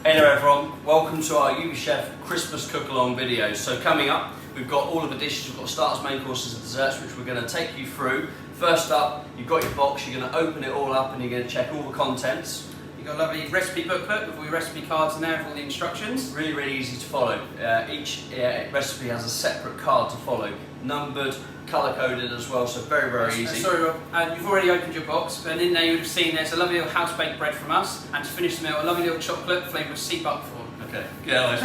Hey there everyone, welcome to our UB Chef Christmas cook-along videos. So coming up, we've got all of the dishes, we've got starters, main courses and desserts which we're going to take you through. First up, you've got your box, you're going to open it all up and you're going to check all the contents. You've got a lovely recipe booklet with all your recipe cards in there with all the instructions. Really, really easy to follow. Each recipe has a separate card to follow, numbered, colour-coded as well, so very, very easy. Sorry Rob, you've already opened your box, and in there you would have seen there's a lovely little house-baked bread from us, and to finish the meal, a lovely little chocolate flavoured with sea buckthorn. Okay, yeah,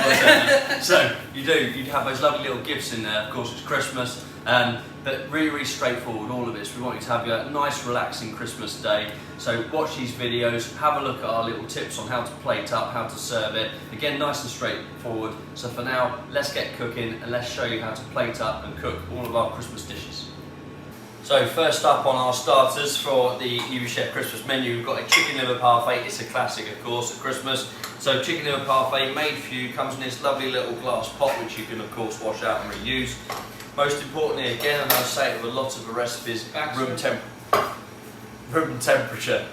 nice. So you have those lovely little gifts in there. Of course, it's Christmas, but really, really straightforward. All of this, we want you to have a nice, relaxing Christmas day. So watch these videos, have a look at our little tips on how to plate up, how to serve it. Again, nice and straightforward. So for now, let's get cooking and let's show you how to plate up and cook all of our Christmas dishes. So first up on our starters for the UB Chef Christmas menu, we've got a chicken liver parfait. It's a classic, of course, at Christmas. So chicken liver parfait, made for you, comes in this lovely little glass pot, which you can of course wash out and reuse. Most importantly, again, and I say it with a lot of the recipes, room temperature.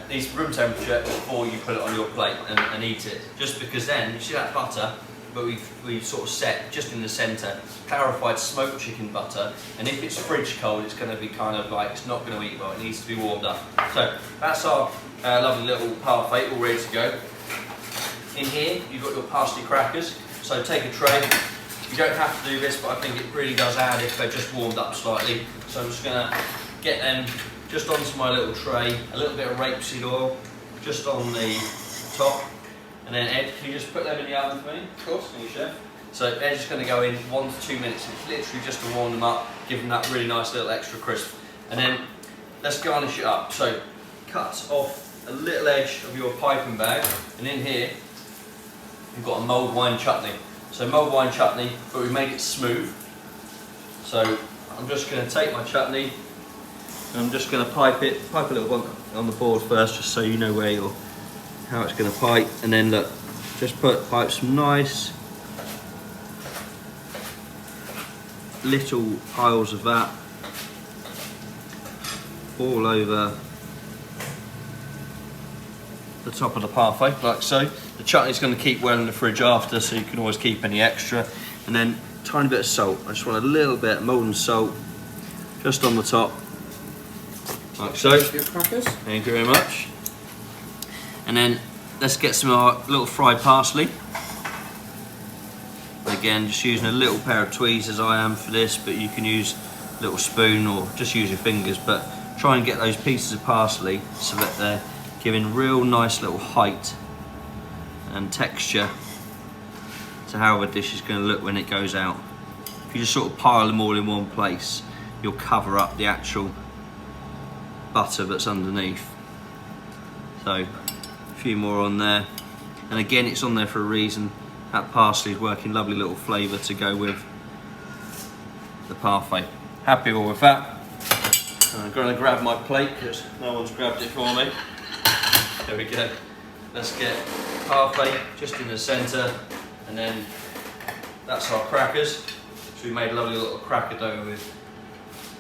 Needs room temperature before you put it on your plate and eat it. Just because then, you see that butter, but we've sort of set just in the centre, clarified smoked chicken butter, and if it's fridge cold, it's going to be kind of like, it's not going to eat well, it needs to be warmed up. So that's our lovely little parfait all ready to go. In here, you've got your parsley crackers, so take a tray. You don't have to do this, but I think it really does add if they're just warmed up slightly. So I'm just going to get them just onto my little tray, a little bit of rapeseed oil just on the top. And then Ed, can you just put them in the oven for me? Of course, thank you, Chef. So Ed's just going to go in 1 to 2 minutes. It's literally just to warm them up, give them that really nice little extra crisp. And then let's garnish it up. So cut off a little edge of your piping bag, and in here you've got a mulled wine chutney. So mulled wine chutney, but we made it smooth. So I'm just going to take my chutney and I'm just going to pipe a little one on the board first, just so you know how it's going to pipe. And then look, just pipe some nice little piles of that all over the top of the parfait, like so. The chutney's going to keep well in the fridge after, so you can always keep any extra. And then a tiny bit of salt. I just want a little bit of molten salt just on the top, like so. Thank you very much. And then let's get some of our little fried parsley. Again, just using a little pair of tweezers I am for this, but you can use a little spoon or just use your fingers, but try and get those pieces of parsley so that they're giving real nice little height and texture to how the dish is going to look when it goes out. If you just sort of pile them all in one place, you'll cover up the actual butter that's underneath. So a few more on there, and again it's on there for a reason. That parsley is working lovely little flavour to go with the parfait. Happy with that. I'm going to grab my plate because no one's grabbed it for me. There we go. Let's get parfait just in the centre, and then that's our crackers. So we made a lovely little cracker dough with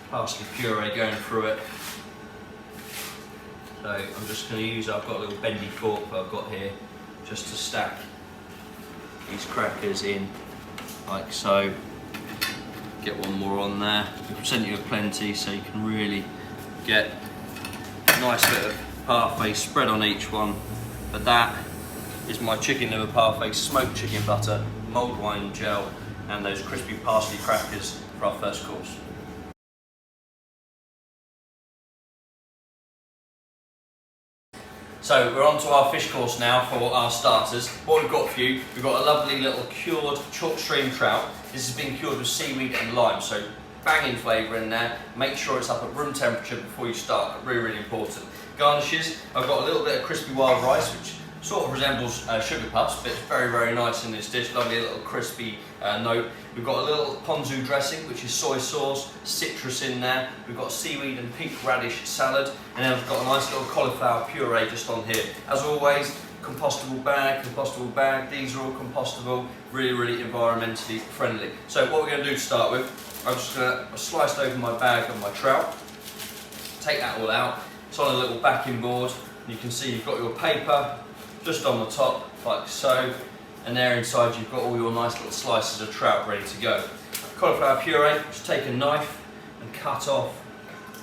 parsley puree going through it. So I'm just going to use, I've got a little bendy fork that I've got here, just to stack these crackers in, like so. Get one more on there. We've sent you a plenty, so you can really get a nice bit of parfait spread on each one. But that is my chicken liver parfait, smoked chicken butter, mulled wine gel, and those crispy parsley crackers for our first course. So we're on to our fish course now for our starters. What we've got for you, we've got a lovely little cured Chalkstream trout. This has been cured with seaweed and lime, so banging flavour in there. Make sure it's up at room temperature before you start, really, really important. Garnishes, I've got a little bit of crispy wild rice, which sort of resembles sugar puffs, but it's very, very nice in this dish. Lovely little crispy note. We've got a little ponzu dressing, which is soy sauce, citrus in there. We've got seaweed and pink radish salad, and then I've got a nice little cauliflower puree just on here. As always, compostable bag. These are all compostable, really, really environmentally friendly. So what we're going to do to start with, I'm just going to slice open my bag of my trout, take that all out. It's on a little backing board. You can see you've got your paper, just on the top, like so. And there inside you've got all your nice little slices of trout ready to go. Cauliflower puree, just take a knife and cut off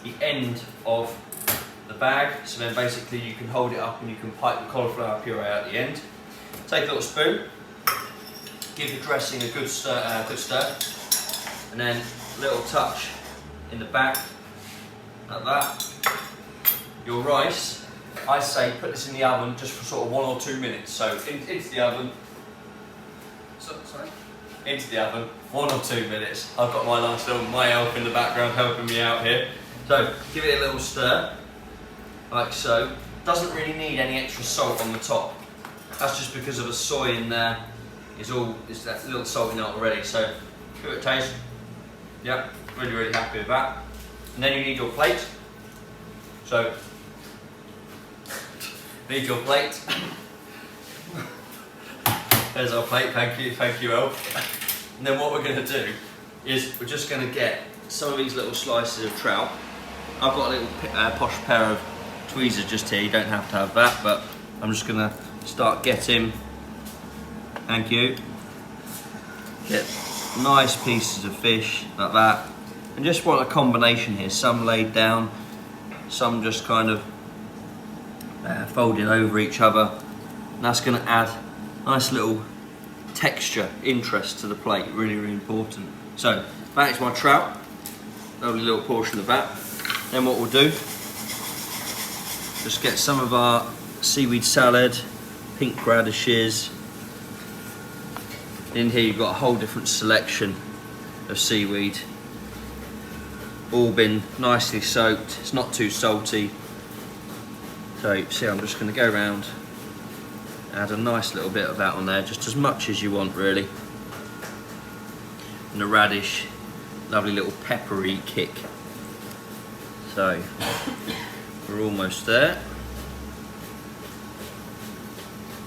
the end of the bag, so then basically you can hold it up and you can pipe the cauliflower puree out the end. Take a little spoon, give the dressing a good stir, and then a little touch in the back, like that. Your rice, I say put this in the oven just for sort of 1 or 2 minutes. So into the oven, into the oven, 1 or 2 minutes. I've got my nice little elf in the background helping me out here. So give it a little stir, like so. Doesn't really need any extra salt on the top. That's just because of the soy in there. It's that little salty note already. So give it a taste. Yep, really happy with that. And then you need your plate. So need your plate. There's our plate, thank you Elf. And then what we're going to do is we're just going to get some of these little slices of trout. I've got a little posh pair of tweezers just here, you don't have to have that, but I'm just going to start getting, thank you, get nice pieces of fish like that. And just want a combination here, some laid down, some just kind of folded over each other. And that's going to add nice little texture, interest to the plate, really important. So that is my trout, lovely little portion of that. Then what we'll do, just get some of our seaweed salad, pink radishes. In here you've got a whole different selection of seaweed, all been nicely soaked, it's not too salty. So you see I'm just going to go around, add a nice little bit of that on there, just as much as you want really. And the radish, lovely little peppery kick. So we're almost there.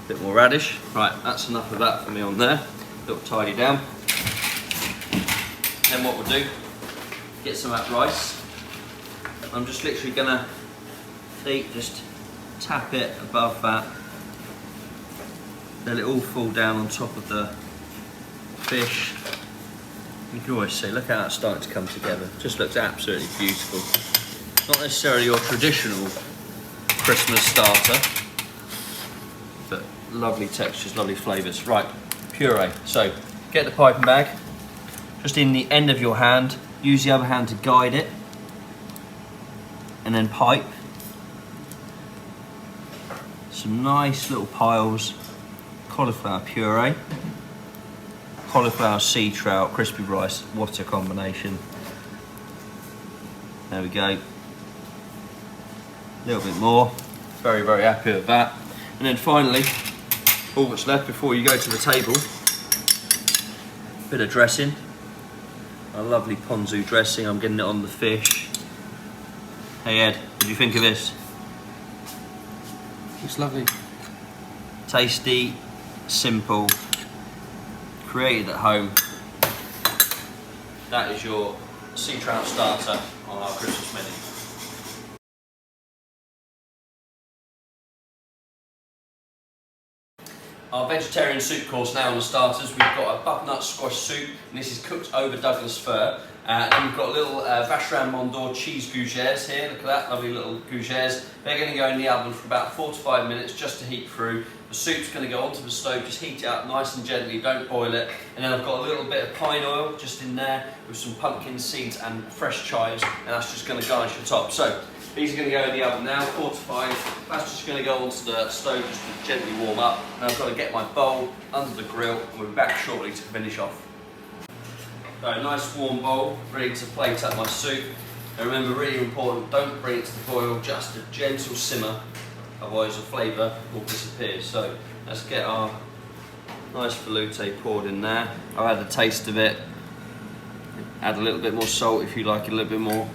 Bit more radish. Right, that's enough of that for me on there. Little tidy down. Then what we'll do, get some of that rice. I'm just literally gonna just tap it above that. Let it all fall down on top of the fish. You can always see, look how that's starting to come together. Just looks absolutely beautiful. Not necessarily your traditional Christmas starter, but lovely textures, lovely flavours. Right, puree. So get the piping bag, just in the end of your hand, use the other hand to guide it, and then pipe some nice little piles, cauliflower puree, cauliflower sea trout, crispy rice, what a combination. There we go. A little bit more, very happy with that. And then finally, all that's left before you go to the table, bit of dressing. A lovely ponzu dressing, I'm getting it on the fish. Hey Ed, what do you think of this? It's lovely. Tasty, simple, created at home. That is your sea trout starter on our Christmas menu. Our vegetarian soup course now on the starters. We've got a butternut squash soup, and this is cooked over Douglas fir. Then we've got little Vacherin Mondor cheese gougères here. Look at that, lovely little gougères. They're going to go in the oven for about 4 to 5 minutes just to heat through. The soup's going to go onto the stove, just heat it up nice and gently, don't boil it. And then I've got a little bit of pine oil just in there with some pumpkin seeds and fresh chives, and that's just going to garnish the top. So these are going to go in the oven now, 4 to 5. That's just going to go onto the stove just to gently warm up. And I've got to get my bowl under the grill, and we'll be back shortly to finish off. So a nice warm bowl, ready to plate up my soup. And remember, really important, don't bring it to the boil, just a gentle simmer, otherwise the flavour will disappear. So let's get our nice velouté poured in there. I've had a taste of it. Add a little bit more salt if you like a little bit more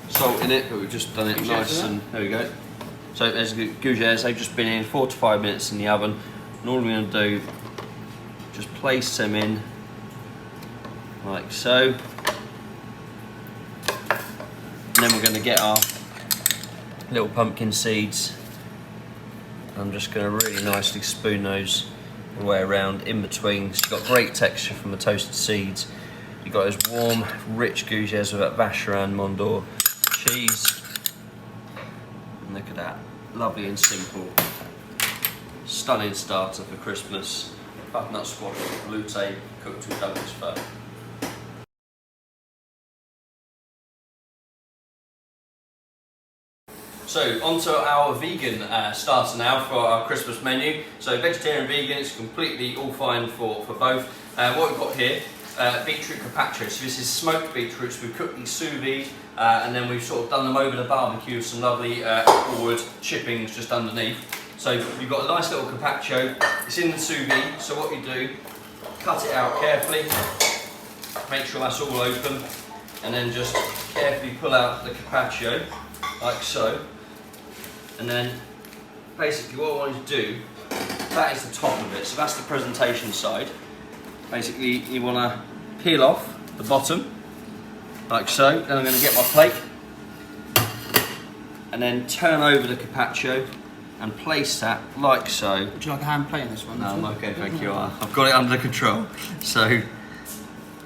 salt in it, but we've just done it nice and there we go. So there's the gougères, they've just been in 4 to 5 minutes in the oven. And all we're going to do, just place them in like so. And then we're going to get our little pumpkin seeds I'm just going to really nicely spoon those the way around in between. So you've got great texture from the toasted seeds. You've got those warm, rich gougères with that Vacherin Mondor cheese. And look at that, lovely and simple. Stunning starter for Christmas. Butternut squash, velouté, cooked with Douglas fir. So onto our vegan starter now for our Christmas menu. So vegetarian, vegan, it's completely all fine for both. What we've got here, beetroot carpaccio. So this is smoked beetroots. We've cooked these sous vide and then we've sort of done them over the barbecue with some lovely applewood chippings just underneath. So you've got a nice little carpaccio. It's in the sous vide. So what you do, cut it out carefully, make sure that's all open, and then just carefully pull out the carpaccio like so. And then basically what I want you to do, that is the top of it, so that's the presentation side. Basically you want to peel off the bottom, like so. Then I'm going to get my plate and then turn over the carpaccio and place that like so. Would you like a hand plate in this one? No, I'm okay, thank you. I've got it under control. So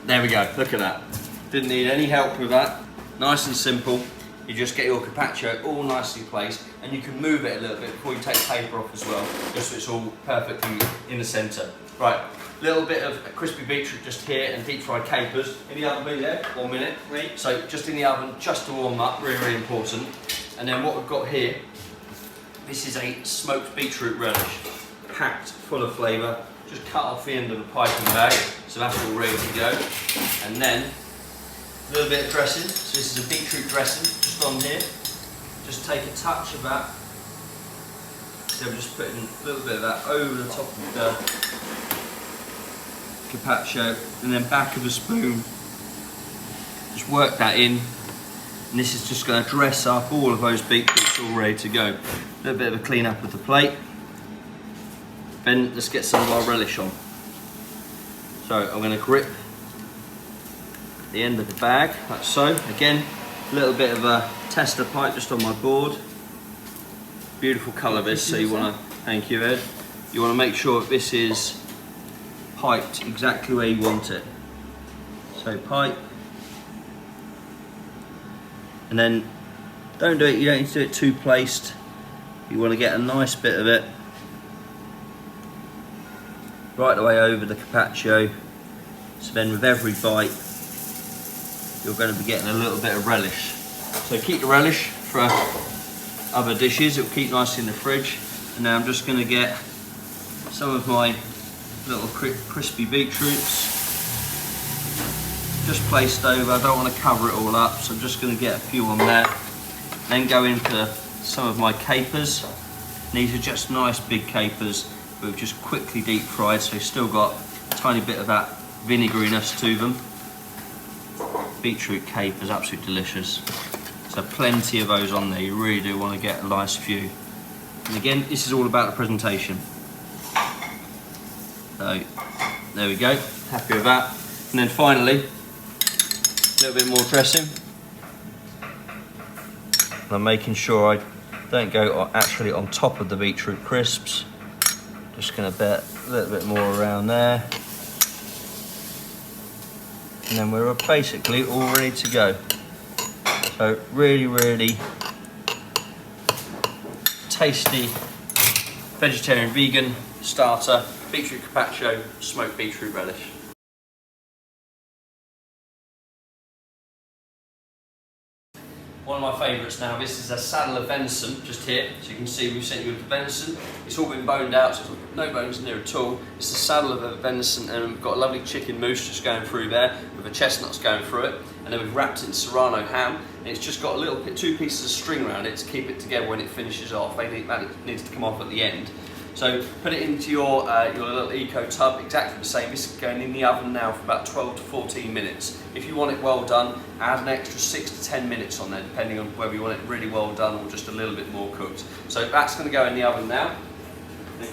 there we go, look at that. Didn't need any help with that. Nice and simple. You just get your carpaccio all nicely placed, and you can move it a little bit before you take paper off as well, just so it's all perfectly in the centre. Right, little bit of crispy beetroot just here and deep fried capers. In the oven, there, 1 minute. Right. So just in the oven, just to warm up, really, really important. And then what we've got here, this is a smoked beetroot relish, packed full of flavour. Just cut off the end of the piping bag, so that's all ready to go. And then a little bit of dressing. So this is a beetroot dressing, just on here. Just take a touch of that. So I'm just putting a little bit of that over the top of the carpaccio, and then back of a spoon. Just work that in. And this is just going to dress up all of those beetroots all ready to go. A little bit of a clean up of the plate. Then let's get some of our relish on. So I'm going to grip the end of the bag, like so. Again, a little bit of a tester pipe just on my board. Beautiful colour this, so you want to, thank you Ed, you want to make sure that this is piped exactly where you want it. So pipe. And then don't do it, you don't need to do it too placed. You want to get a nice bit of it right the way over the carpaccio. So then with every bite, you're going to be getting a little bit of relish. So keep the relish for other dishes, it will keep nicely in the fridge. And now I'm just going to get some of my little crispy beetroots just placed over. I don't want to cover it all up, so I'm just going to get a few on there. Then go into some of my capers. These are just nice big capers, but we've just quickly deep fried, so you've still got a tiny bit of that vinegariness to them. Beetroot capers, absolutely delicious. So plenty of those on there, you really do want to get a nice few. And again, this is all about the presentation. So, there we go, happy with that. And then finally, a little bit more dressing. And I'm making sure I don't go actually on top of the beetroot crisps. Just going to bet a little bit more around there. And then we're basically all ready to go. So really, really tasty vegetarian vegan starter, beetroot carpaccio, smoked beetroot relish. One of my favourites now, this is a saddle of venison, just here. So you can see we've sent you with the venison. It's all been boned out, so no bones in there at all. It's a saddle of a venison, and we've got a lovely chicken mousse just going through there, with the chestnuts going through it. And then we've wrapped it in serrano ham, and it's just got a little bit, 2 pieces of string around it to keep it together when it finishes off. That needs to come off at the end. So put it into your little eco tub, exactly the same. This is going in the oven now for about 12 to 14 minutes. If you want it well done, add an extra 6 to 10 minutes on there, depending on whether you want it really well done or just a little bit more cooked. So that's going to go in the oven now.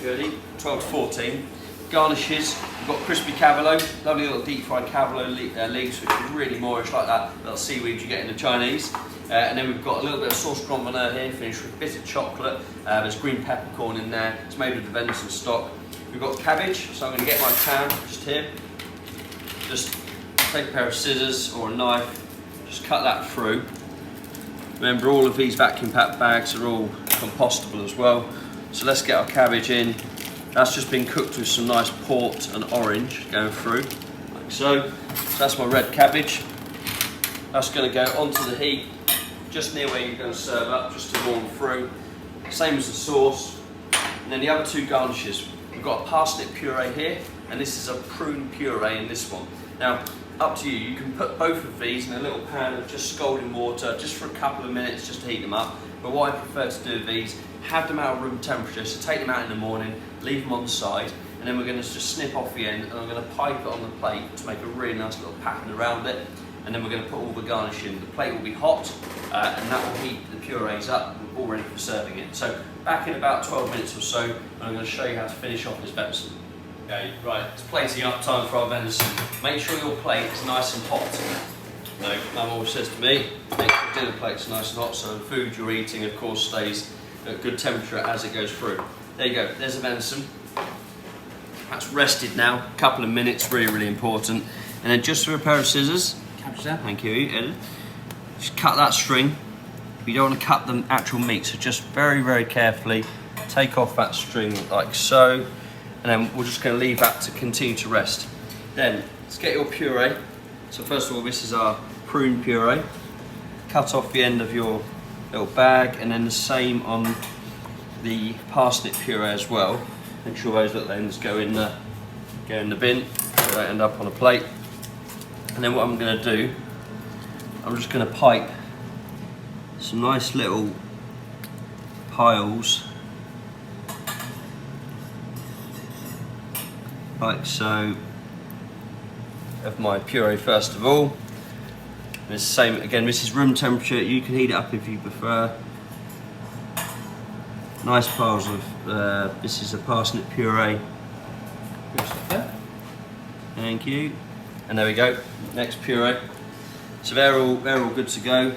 Goody, 12 to 14. Garnishes, we've got crispy cavolo, lovely little deep fried cavolo leaves, which is really moorish, like that little seaweed you get in the Chinese. And then we've got a little bit of sauce grand veneur here, finished with bitter chocolate. There's green peppercorn in there. It's made with the venison stock. We've got cabbage, so I'm going to get my pan just here. Just take a pair of scissors or a knife, just cut that through. Remember, all of these vacuum packed bags are all compostable as well. So let's get our cabbage in. That's just been cooked with some nice port and orange going through, like so. So that's my red cabbage. That's going to go onto the heat, just near where you're going to serve up, just to warm through. Same as the sauce. And then the other two garnishes. We've got a parsnip puree here, and this is a prune puree in this one. Now, up to you. You can put both of these in a little pan of just scalding water, just for a couple of minutes, just to heat them up. But what I prefer to do with these, have them out of room temperature, so take them out in the morning, leave them on the side, and then we're going to just snip off the end, and I'm going to pipe it on the plate to make a really nice little pattern around it. And then we're going to put all the garnish in. The plate will be hot, and that will heat the purees up, all ready for serving it. So back in about 12 minutes or so, and I'm going to show you how to finish off this venison. Okay, right, it's plating up time for our venison. Make sure your plate is nice and hot. No, Mum always says to me, make sure your dinner plate's nice and hot, so the food you're eating, of course, stays at good temperature as it goes through. There you go, there's the venison. That's rested now, a couple of minutes, really, really important. And then just with a pair of scissors, thank you, Ed. Just cut that string. You don't want to cut the actual meat, so just very, very carefully take off that string like so. And then we're just going to leave that to continue to rest. Then, let's get your puree. So first of all, this is our prune puree. Cut off the end of your little bag, and then the same on the parsnip puree as well. Make sure those little ends go in the bin, so they end up on a plate. And then what I'm going to do, I'm just going to pipe some nice little piles, like so, of my puree first of all. And it's the same again, this is room temperature, you can heat it up if you prefer. Nice piles of, this is a parsnip puree. Thank you. And there we go, next puree. So they're all good to go.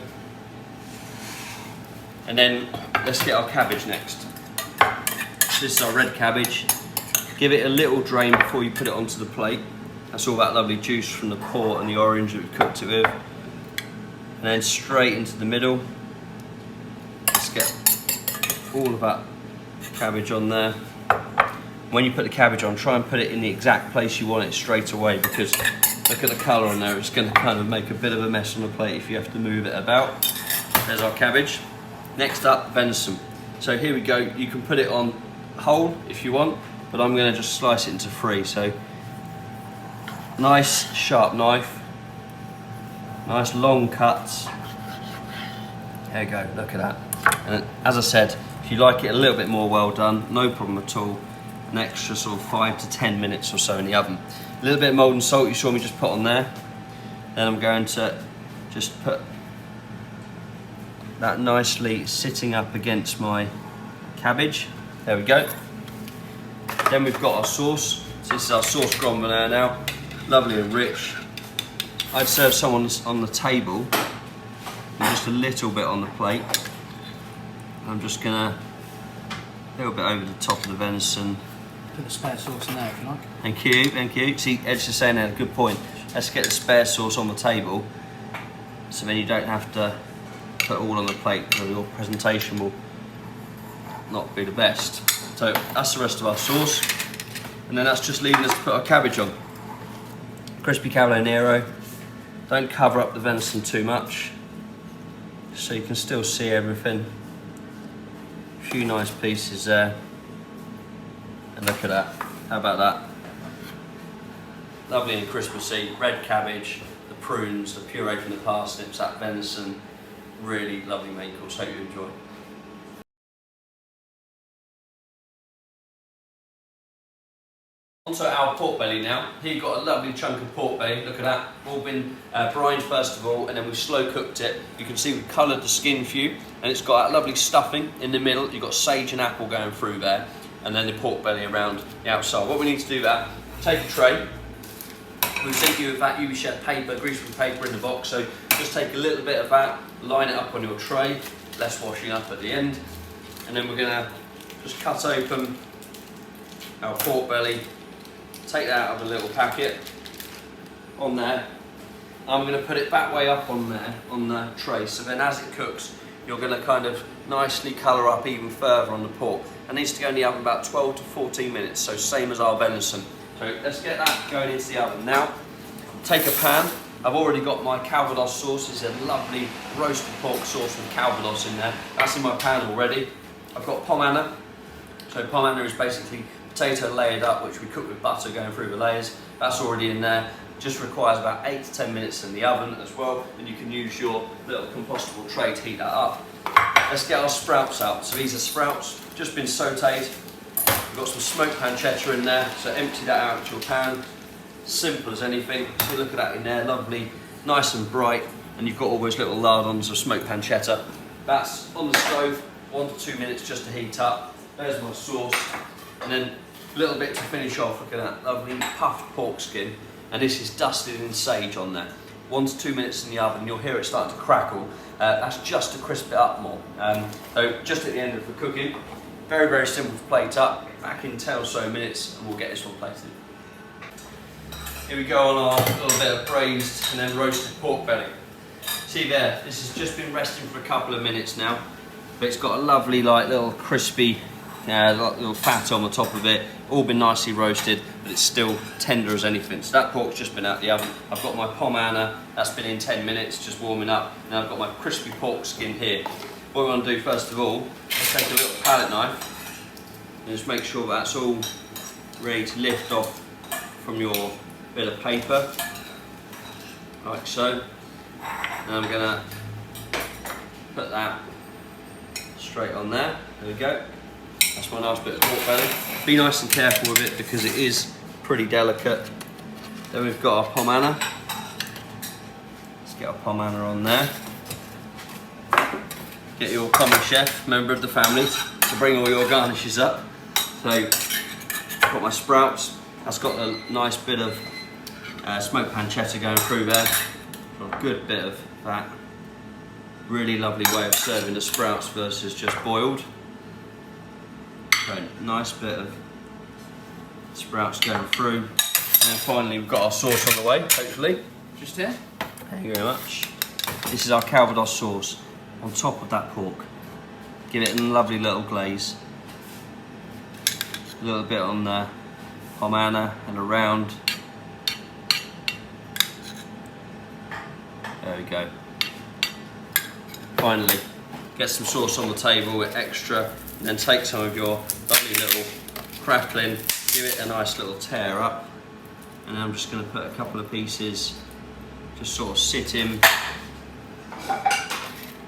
And then let's get our cabbage next. So this is our red cabbage. Give it a little drain before you put it onto the plate. That's all that lovely juice from the port and the orange that we cooked it with. And then straight into the middle. Let's get all of that cabbage on there. When you put the cabbage on, try and put it in the exact place you want it straight away, because look at the colour on there, it's going to kind of make a bit of a mess on the plate if you have to move it about. There's our cabbage. Next up, venison. So here we go, you can put it on whole if you want, but I'm going to just slice it into three. So nice sharp knife, nice long cuts. There you go, look at that. And as I said, if you like it a little bit more well done, no problem at all. An extra sort of 5 to 10 minutes or so in the oven. A little bit of molten salt you saw me just put on there. Then I'm going to just put that nicely sitting up against my cabbage. There we go. Then we've got our sauce. So this is our sauce grand veneur now. Lovely and rich. I'd serve someone on the table and just a little bit on the plate. I'm just gonna, a little bit over the top of the venison. Put the spare sauce in there if you like. Thank you, thank you. See, Ed's just saying that, a good point. Let's get the spare sauce on the table, so then you don't have to put all on the plate, because your presentation will not be the best. So that's the rest of our sauce. And then that's just leaving us to put our cabbage on. Crispy Cavolo Nero. Don't cover up the venison too much, so you can still see everything. A few nice pieces there. And look at that, how about that? Lovely and crispy, red cabbage, the prunes, the puree from the parsnips, that venison. Really lovely main course, hope you enjoy. Onto our pork belly now. Here you've got a lovely chunk of pork belly, look at that. All been brined first of all, and then we've slow cooked it. You can see we've coloured the skin for you, and it's got that lovely stuffing in the middle. You've got sage and apple going through there, and then the pork belly around the outside. What we need to do that, take a tray. We'll send you with that UV shed paper, greaseproof paper in the box, so just take a little bit of that, line it up on your tray, less washing up at the end, and then we're going to just cut open our pork belly, take that out of a little packet on there. I'm going to put it back way up on there, on the tray, so then as it cooks, you're going to kind of nicely colour up even further on the pork. It needs to go in the oven about 12 to 14 minutes, so same as our venison. So let's get that going into the oven. Now, take a pan. I've already got my calvados sauce. It's a lovely roasted pork sauce with calvados in there. That's in my pan already. I've got pomme anna. So pomme anna is basically potato layered up, which we cook with butter going through the layers. That's already in there. Just requires about 8 to 10 minutes in the oven as well, and you can use your little compostable tray to heat that up. Let's get our sprouts out. So these are sprouts, just been sauteed. We've got some smoked pancetta in there, so empty that out to your pan. Simple as anything. So look at that in there, lovely, nice and bright, and you've got all those little lardons of smoked pancetta. That's on the stove, 1 to 2 minutes just to heat up. There's my sauce, and then a little bit to finish off. Look at that lovely puffed pork skin. And this is dusted in sage on there. 1 to 2 minutes in the oven, you'll hear it starting to crackle. That's just to crisp it up more. So just at the end of the cooking, very, very simple to plate up. Back in 10 or so minutes, and we'll get this one plated. Here we go on our little bit of braised and then roasted pork belly. See there, this has just been resting for a couple of minutes now, but it's got a lovely, like, little crispy, little fat on the top of it. All been nicely roasted, but it's still tender as anything. So that pork's just been out the oven. I've got my pomme anna, that's been in 10 minutes, just warming up. Now I've got my crispy pork skin here. What we're going to do first of all, let's take a little palette knife and just make sure that's all ready to lift off from your bit of paper, like so. And I'm going to put that straight on there. There we go. That's my nice bit of pork belly. Be nice and careful with it because it is pretty delicate. Then we've got our pomme anna. Let's get our pomme anna on there. Get your common chef, member of the family, to bring all your garnishes up. So, got my sprouts. That's got a nice bit of smoked pancetta going through there. Got a good bit of that. Really lovely way of serving the sprouts versus just boiled. So, nice bit of sprouts going through. And then finally we've got our sauce on the way, hopefully. Just here. Thank you very much. This is our calvados sauce on top of that pork. Give it a lovely little glaze. A little bit on the pomme anna and around. There we go. Finally, get some sauce on the table with extra, and then take some of your lovely little crackling, give it a nice little tear up, and I'm just going to put a couple of pieces, just sort of sit in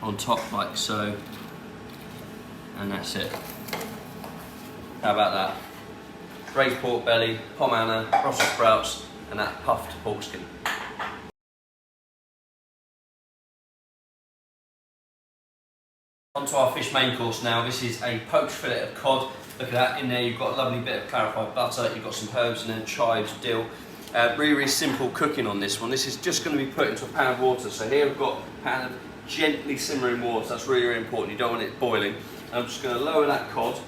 on top like so, and that's it. How about that? Braised pork belly, pomme anna, Brussels sprouts, and that puffed pork skin. On to our fish main course now. This is a poached fillet of cod. Look at that, in there you've got a lovely bit of clarified butter, you've got some herbs and then chives, dill. Really, really simple cooking on this one. This is just going to be put into a pan of water. So here we've got a pan of gently simmering water. That's really, really important. You don't want it boiling. And I'm just going to lower that cod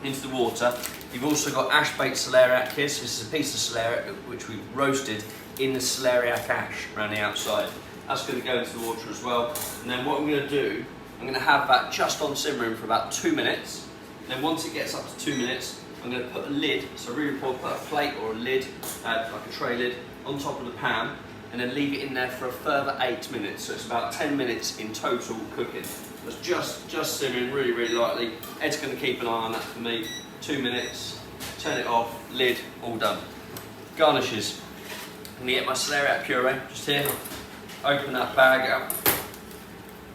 into the water. You've also got ash baked celeriac here. So this is a piece of celeriac which we've roasted in the celeriac ash around the outside. That's going to go into the water as well. And then what I'm going to do, I'm going to have that just on simmering for about 2 minutes. Then once it gets up to 2 minutes, I'm going to put a lid, so really important, put a plate or a lid, like a tray lid, on top of the pan, and then leave it in there for a further 8 minutes. So it's about 10 minutes in total cooking. It's just simmering really, really lightly. Ed's going to keep an eye on that for me. 2 minutes, turn it off, lid, all done. Garnishes. I'm going to get my celeriac puree, just here. Open that bag up.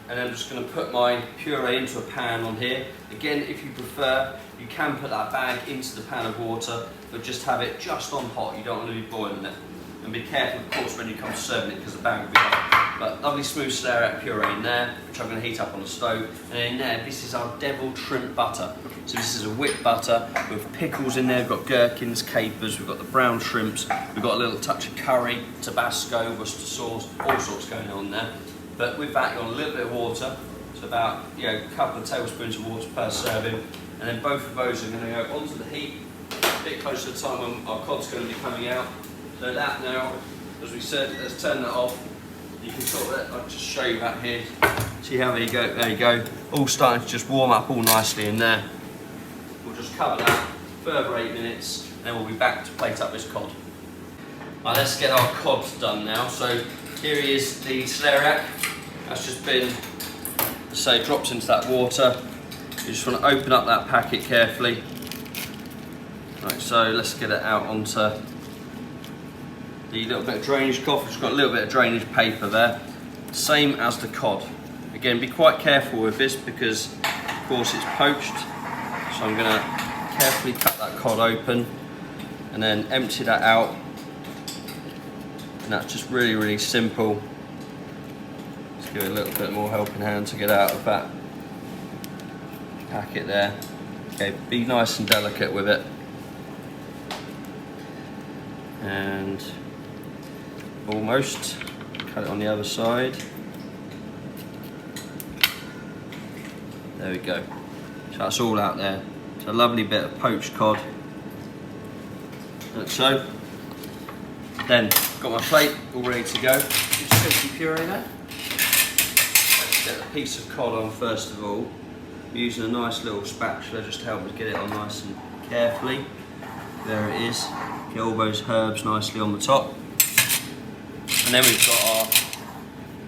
And I'm just going to put my puree into a pan on here. Again, if you prefer, you can put that bag into the pan of water, but just have it just on hot. You don't want to be boiling it. And be careful, of course, when you come to serving it because the bag will be hot. But lovely smooth celeriac puree in there, which I'm going to heat up on the stove. And in there, this is our deviled shrimp butter. So this is a whipped butter with pickles in there. We've got gherkins, capers, we've got the brown shrimps, we've got a little touch of curry, Tabasco, Worcester sauce, all sorts going on there. But with that, you want a little bit of water. So about, a couple of tablespoons of water per serving. And then both of those are going to go onto the heat a bit closer to the time when our cod's going to be coming out. So that now, as we said, let's turn that off. You can sort of, I'll just show you that here. See how there you go. All starting to just warm up all nicely in there. We'll just cover that further 8 minutes, and then we'll be back to plate up this cod. Right, let's get our cod done now. So here is the celeriac. That's just been, say, dropped into that water. You just want to open up that packet carefully. Right, so let's get it out onto the little bit of drainage cloth. It's got a little bit of drainage paper there, same as the cod. Again, be quite careful with this because of course it's poached, so I'm going to carefully cut that cod open and then empty that out, and that's just really simple. Let's give it a little bit more helping hand to get out of that packet there. Okay, be nice and delicate with it. And almost cut it on the other side. There we go. So that's all out there. It's a lovely bit of poached cod. Like so. Then got my plate all ready to go. Just put some puree there. Let's get a piece of cod on first of all. I'm using a nice little spatula just to help me get it on nice and carefully. There it is. Get all those herbs nicely on the top. And then we've got our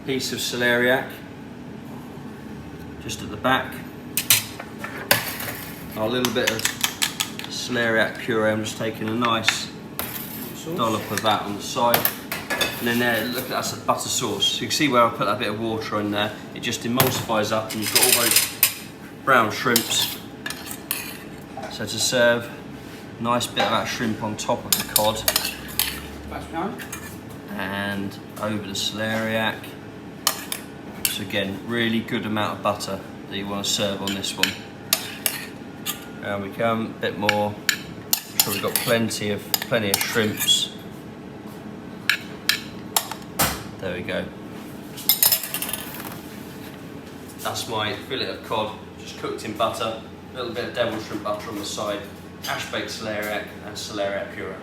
piece of celeriac just at the back. Our little bit of celeriac puree. I'm just taking a nice dollop of that on the side. And then there, look at that's the butter sauce. So you can see where I put that bit of water in there. It just emulsifies up and you've got all those brown shrimps. So to serve, nice bit of that shrimp on top of the cod. And over the celeriac. So again, really good amount of butter that you want to serve on this one. And we come, a bit more. So we've got plenty of shrimps. There we go. That's my fillet of cod, just cooked in butter. A little bit of deviled shrimp butter on the side. Ash baked celeriac and celeriac puree.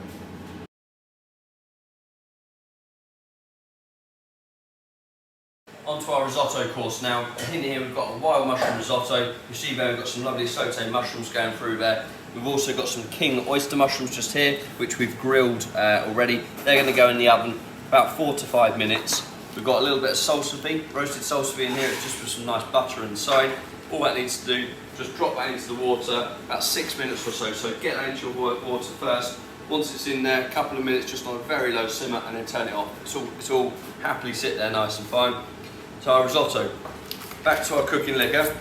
Onto our risotto course now. In here we've got a wild mushroom risotto. You see there we've got some lovely sauteed mushrooms going through there. We've also got some king oyster mushrooms just here, which we've grilled already. They're going to go in the oven about 4 to 5 minutes. We've got a little bit of salsify, roasted salsify in here, just with some nice butter inside. All that needs to do, just drop that into the water, about 6 minutes or so. So get that into your water first. Once it's in there, a couple of minutes just on a very low simmer and then turn it off. It's all happily sit there nice and fine. So our risotto, back to our cooking liquor.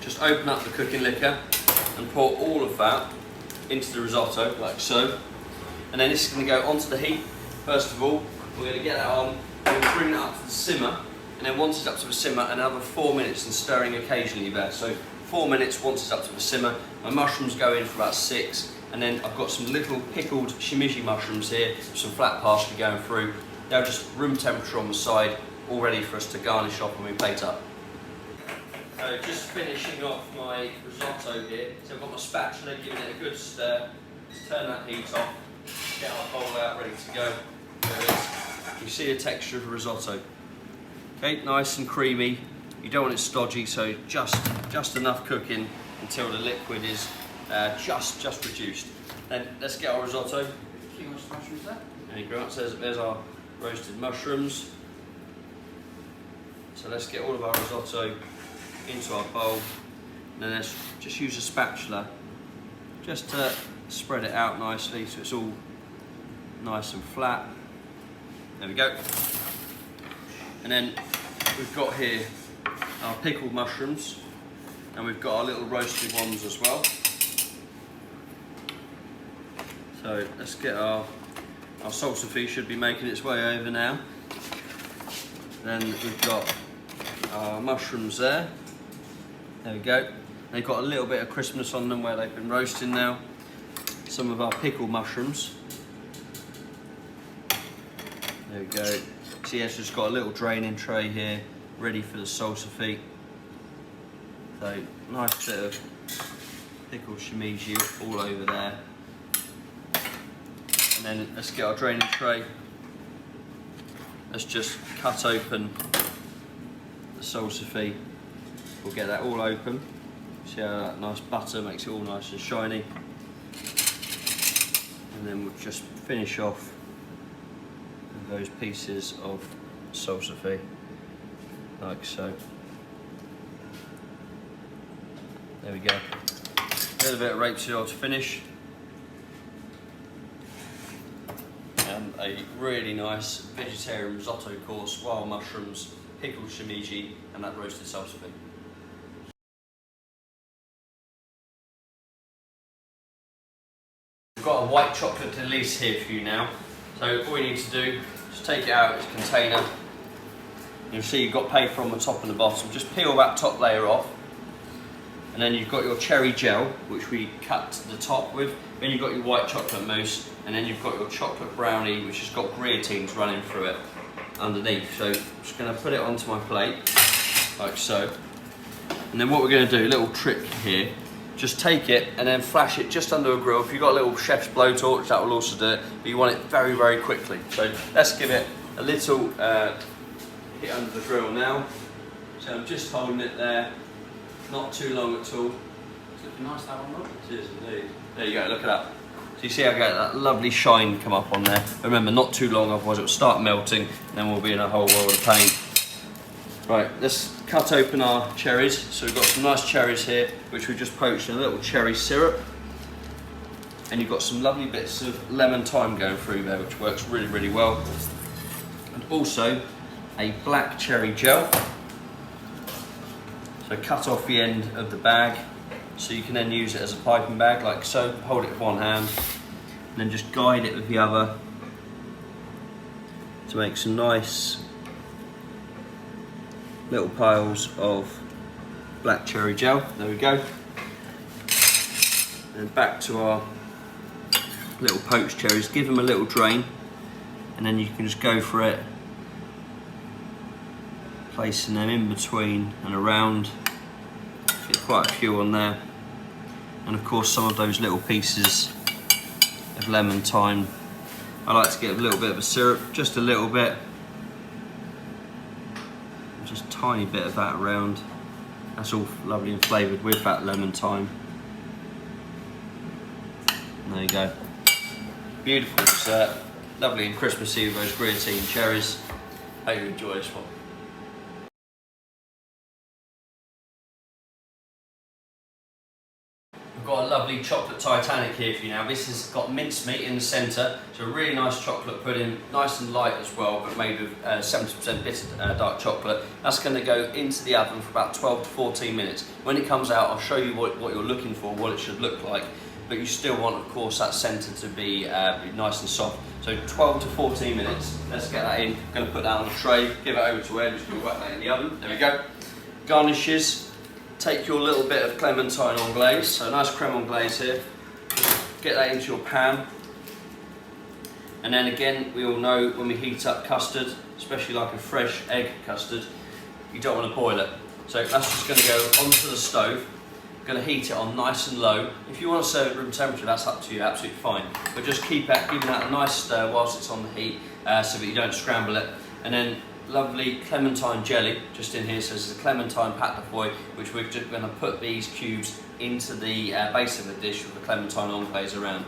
Just open up the cooking liquor and pour all of that into the risotto, like so. And then this is going to go onto the heat. First of all, we're going to get that on, we're going to bring that up to the simmer, and then once it's up to the simmer, another 4 minutes and stirring occasionally there. So 4 minutes once it's up to the simmer. My mushrooms go in for about 6, and then I've got some little pickled shimizu mushrooms here, some flat parsley going through. They're just room temperature on the side, all ready for us to garnish off when we plate up. So just finishing off my risotto here. So I've got my spatula, giving it a good stir. Let's turn that heat off, get our bowl out ready to go. There it is. You see the texture of a risotto. Okay, nice and creamy. You don't want it stodgy, so just enough cooking until the liquid is just reduced. Then let's get our risotto. King oyster mushrooms there. There you go. So there's our roasted mushrooms. So let's get all of our risotto into our bowl, and then let's just use a spatula just to spread it out nicely so it's all nice and flat. There we go. And then we've got here our pickled mushrooms, and we've got our little roasted ones as well. So let's get our our salsify should be making its way over now. Then we've got our mushrooms there. There we go. They've got a little bit of crispness on them where they've been roasting now. Some of our pickled mushrooms. There we go. So yeah, it's just got a little draining tray here, ready for the salsify. So nice bit of pickled shimeji all over there. And then let's get our draining tray. Let's just cut open the salsify. We'll get that all open. See how that nice butter makes it all nice and shiny. And then we'll just finish off with those pieces of salsify, like so. There we go. A little bit of rapeseed oil to finish. And a really nice vegetarian risotto course, wild mushrooms, pickled shimeji, and that roasted salsify. We've got a white chocolate Delice here for you now. So all you need to do is take it out of its container. You'll see you've got paper on the top and the bottom. Just peel that top layer off. And then you've got your cherry gel, which we cut the top with. Then you've got your white chocolate mousse. And then you've got your chocolate brownie, which has got guillotines running through it underneath. So I'm just going to put it onto my plate, like so. And then what we're going to do, a little trick here, just take it and then flash it just under a grill. If you've got a little chef's blowtorch, that will also do it, but you want it very, very quickly. So let's give it a little hit under the grill now. So I'm just holding it there, not too long at all. It's looking nice, that one, Rob. It is indeed. There you go, look at that. So you see I get that lovely shine come up on there. But remember, not too long, otherwise it will start melting, and then we'll be in a whole world of pain. Right, let's cut open our cherries. So we've got some nice cherries here, which we just poached in a little cherry syrup. And you've got some lovely bits of lemon thyme going through there, which works really, really well. And also a black cherry gel. So cut off the end of the bag, so you can then use it as a piping bag, like so. Hold it with one hand, and then just guide it with the other to make some nice little piles of black cherry gel. There we go. And back to our little poached cherries. Give them a little drain, and then you can just go for it, placing them in between and around. Get quite a few on there. And of course some of those little pieces of lemon thyme. I like to get a little bit of a syrup, just a little bit. Just a tiny bit of that around. That's all lovely and flavoured with that lemon thyme. And there you go. Beautiful dessert. Lovely and Christmassy with those guillotine cherries. Hope you enjoy this one. Got a lovely chocolate Titanic here for you now. This has got mincemeat in the centre, so a really nice chocolate pudding, nice and light as well, but made with 70% bitter dark chocolate. That's going to go into the oven for about 12 to 14 minutes. When it comes out, I'll show you what you're looking for, what it should look like, but you still want, of course, that centre to be nice and soft. So 12 to 14 minutes. Let's get that in. I'm going to put that on a tray, give it over to Ed, just going to whack that in the oven. There we go. Garnishes. Take your little bit of clementine anglaise, so a nice creme anglaise here. Just get that into your pan. And then again, we all know when we heat up custard, especially like a fresh egg custard, you don't want to boil it. So that's just going to go onto the stove. Going to heat it on nice and low. If you want to serve at room temperature, that's up to you, absolutely fine. But just keep giving that a nice stir whilst it's on the heat, so that you don't scramble it. And then lovely clementine jelly just in here. So this is a clementine pâte de foie, which we're just going to put these cubes into the base of the dish with the clementine anglaise around.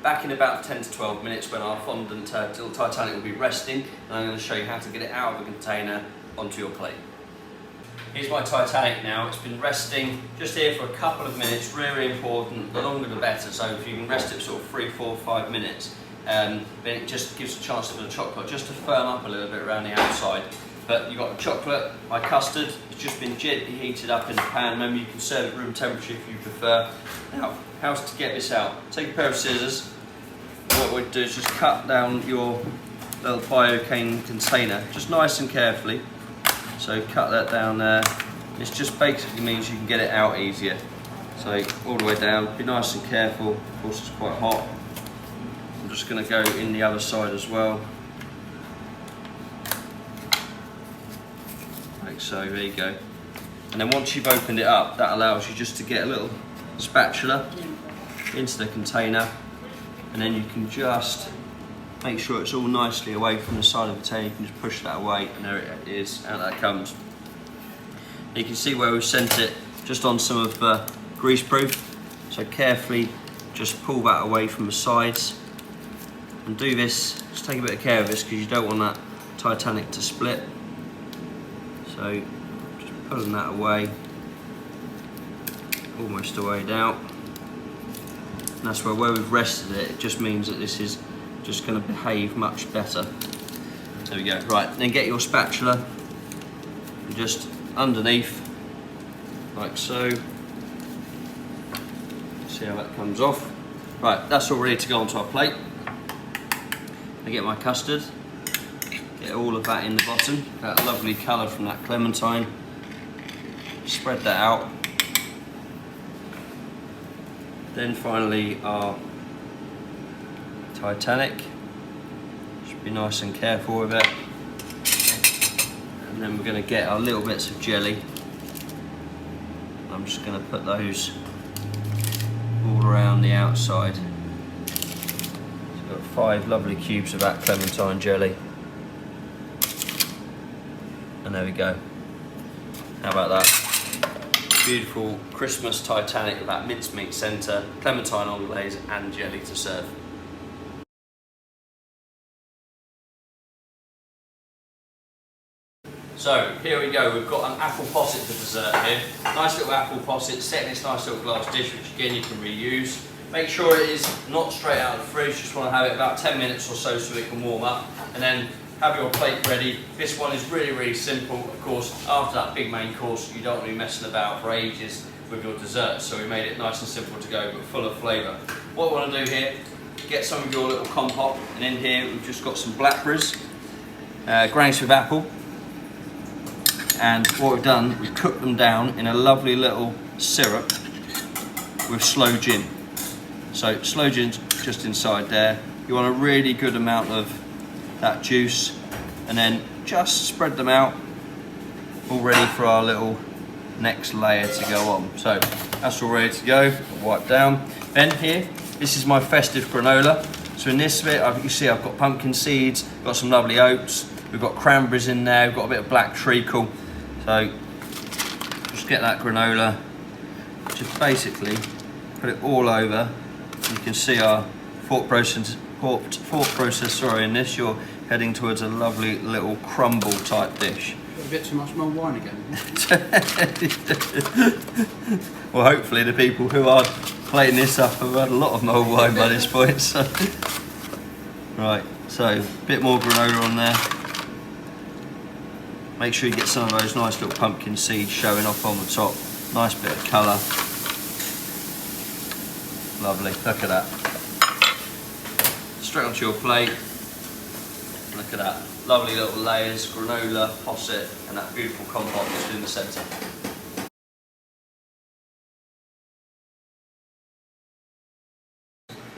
Back in about 10 to 12 minutes when our fondant little Titanic will be resting, and I'm going to show you how to get it out of the container onto your plate. Here's my Titanic now. It's been resting just here for a couple of minutes, really important, the longer the better. So if you can rest it for sort of 3, 4, 5 minutes, then it just gives a chance for the chocolate just to firm up a little bit around the outside. But you've got the chocolate, my custard, it's just been gently heated up in the pan. Remember, you can serve at room temperature if you prefer. Now, how to get this out? Take a pair of scissors, what we'd do is just cut down your little biocane container, just nice and carefully. So cut that down there. This just basically means you can get it out easier. So all the way down, be nice and careful. Of course it's quite hot. I'm just going to go in the other side as well. Like so, there you go. And then once you've opened it up, that allows you just to get a little spatula into the container, and then you can just make sure it's all nicely away from the side of the container. You can just push that away, and there it is, out that comes. You can see where we've sent it just on some of greaseproof, so carefully just pull that away from the sides, and do this, just take a bit of care of this because you don't want that Titanic to split. So just pulling that away, almost away down. And that's where we've rested it, it just means that this is just going to behave much better. There we go. Right, then get your spatula and just underneath, like so. See how that comes off. Right, that's all ready to go onto our plate. I get my custard, get all of that in the bottom, that lovely colour from that clementine. Spread that out. Then finally our Titanic. Should be nice and careful with it. And then we're going to get our little bits of jelly. I'm just going to put those all around the outside. So we've got 5 lovely cubes of that clementine jelly. And there we go. How about that? Beautiful Christmas Titanic with that mincemeat centre, clementine anglaise and jelly to serve. So here we go, we've got an apple posset for dessert here. Nice little apple posset set in this nice little glass dish, which again you can reuse. Make sure it is not straight out of the fridge, just want to have it about 10 minutes or so so it can warm up. And then have your plate ready. This one is really, really simple. Of course, after that big main course, you don't want to be messing about for ages with your dessert. So we made it nice and simple to go, but full of flavour. What we want to do here, get some of your little compote. And in here, we've just got some blackberries, grains with apple. And what we've done, we've cooked them down in a lovely little syrup with sloe gin. So sloe gin's just inside there. You want a really good amount of that juice, and then just spread them out, all ready for our little next layer to go on. So that's all ready to go, wipe down. Then here, this is my festive granola. So in this bit, you see I've got pumpkin seeds, got some lovely oats, we've got cranberries in there, we've got a bit of black treacle. So just get that granola, just basically put it all over. You can see our thought process in this. You're heading towards a lovely little crumble type dish. A bit too much mulled wine again. Well, hopefully the people who are plating this up have had a lot of mulled wine by this point. So. Right, so a bit more granola on there. Make sure you get some of those nice little pumpkin seeds showing off on the top. Nice bit of colour. Lovely, look at that. Straight onto your plate. Look at that. Lovely little layers, granola, posset, and that beautiful compote just in the centre.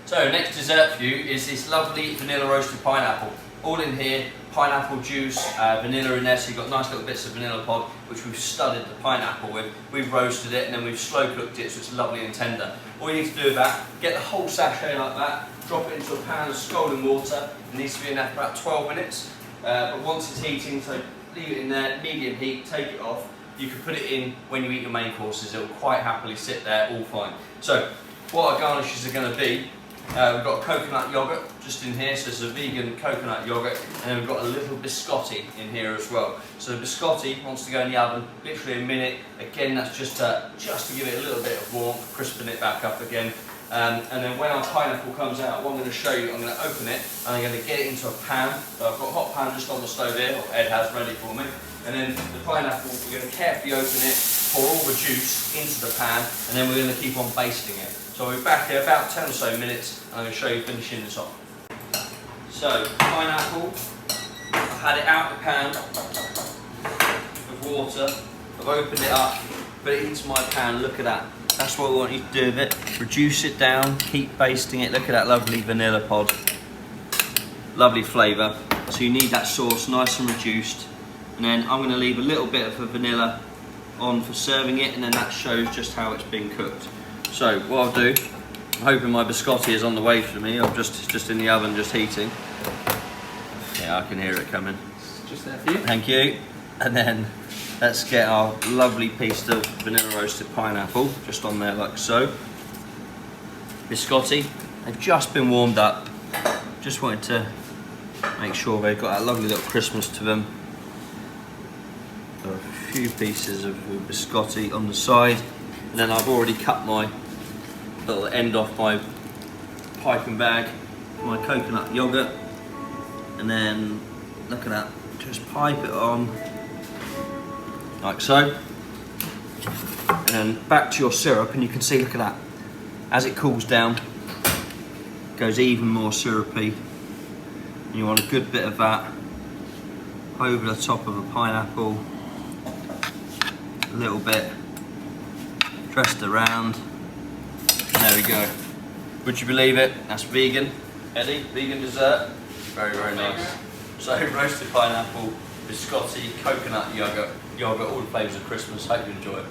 So next dessert for you is this lovely vanilla roasted pineapple. All in here, pineapple juice, vanilla in there, so you've got nice little bits of vanilla pod, which we've studded the pineapple with. We've roasted it and then we've slow cooked it so it's lovely and tender. All you need to do with that, get the whole sachet like that, drop it into a pan of scalding water. It needs to be in there for about 12 minutes. But once it's heating, so leave it in there, medium heat, take it off. You can put it in when you eat your main courses. It will quite happily sit there, all fine. So what our garnishes are going to be, we've got coconut yogurt just in here, so it's a vegan coconut yogurt, and then we've got a little biscotti in here as well. So the biscotti wants to go in the oven literally a minute. Again, that's just to give it a little bit of warmth, crisping it back up again. And then when our pineapple comes out, what I'm going to show you, I'm going to open it and I'm going to get it into a pan. So I've got a hot pan just on the stove here, or Ed has ready for me. And then the pineapple, we're going to carefully open it, pour all the juice into the pan, and then we're going to keep on basting it. So we'll be back here about 10 or so minutes, and I'm going to show you finishing this off. So, pineapple, I've had it out of the pan with water, I've opened it up, put it into my pan, look at that. That's what we want you to do with it. Reduce it down, keep basting it, look at that lovely vanilla pod. Lovely flavour. So you need that sauce nice and reduced. And then I'm going to leave a little bit of the vanilla on for serving it, and then that shows just how it's been cooked. So what I'll do, I'm hoping my biscotti is on the way for me. I'm just in the oven, just heating. Yeah, I can hear it coming. Just there for you. Thank you. And then let's get our lovely piece of vanilla roasted pineapple just on there like so. Biscotti, they've just been warmed up. Just wanted to make sure they've got that lovely little crispness to them. So a few pieces of biscotti on the side, and then I've already cut my little end off my piping bag, my coconut yogurt, and then look at that, just pipe it on like so, and then back to your syrup, and you can see, look at that, as it cools down, it goes even more syrupy, and you want a good bit of that over the top of the pineapple, a little bit pressed around. There we go. Would you believe it? That's vegan, Eddie, vegan dessert. Very, very nice. So roasted pineapple, biscotti, coconut yogurt, all the flavours of Christmas. Hope you enjoy it.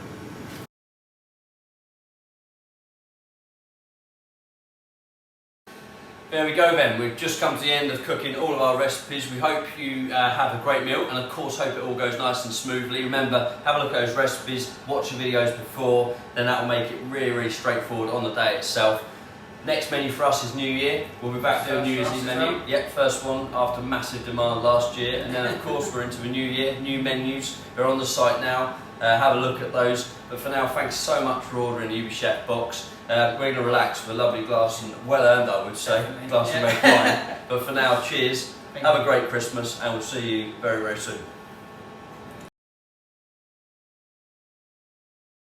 There we go then, we've just come to the end of cooking all of our recipes. We hope you have a great meal, and of course hope it all goes nice and smoothly. Remember, have a look at those recipes, watch the videos before, then that will make it really, really straightforward on the day itself. Next menu for us is New Year. We'll be back doing New Year's Eve menu. Yep, first one after massive demand last year. And then of course we're into the new year, new menus. They're on the site now. Have a look at those. But for now, thanks so much for ordering the UbiChef box. We're going to relax with a lovely glass, and well earned I would say, glass of red wine. But for now, cheers, have a great Christmas, and we'll see you very, very soon.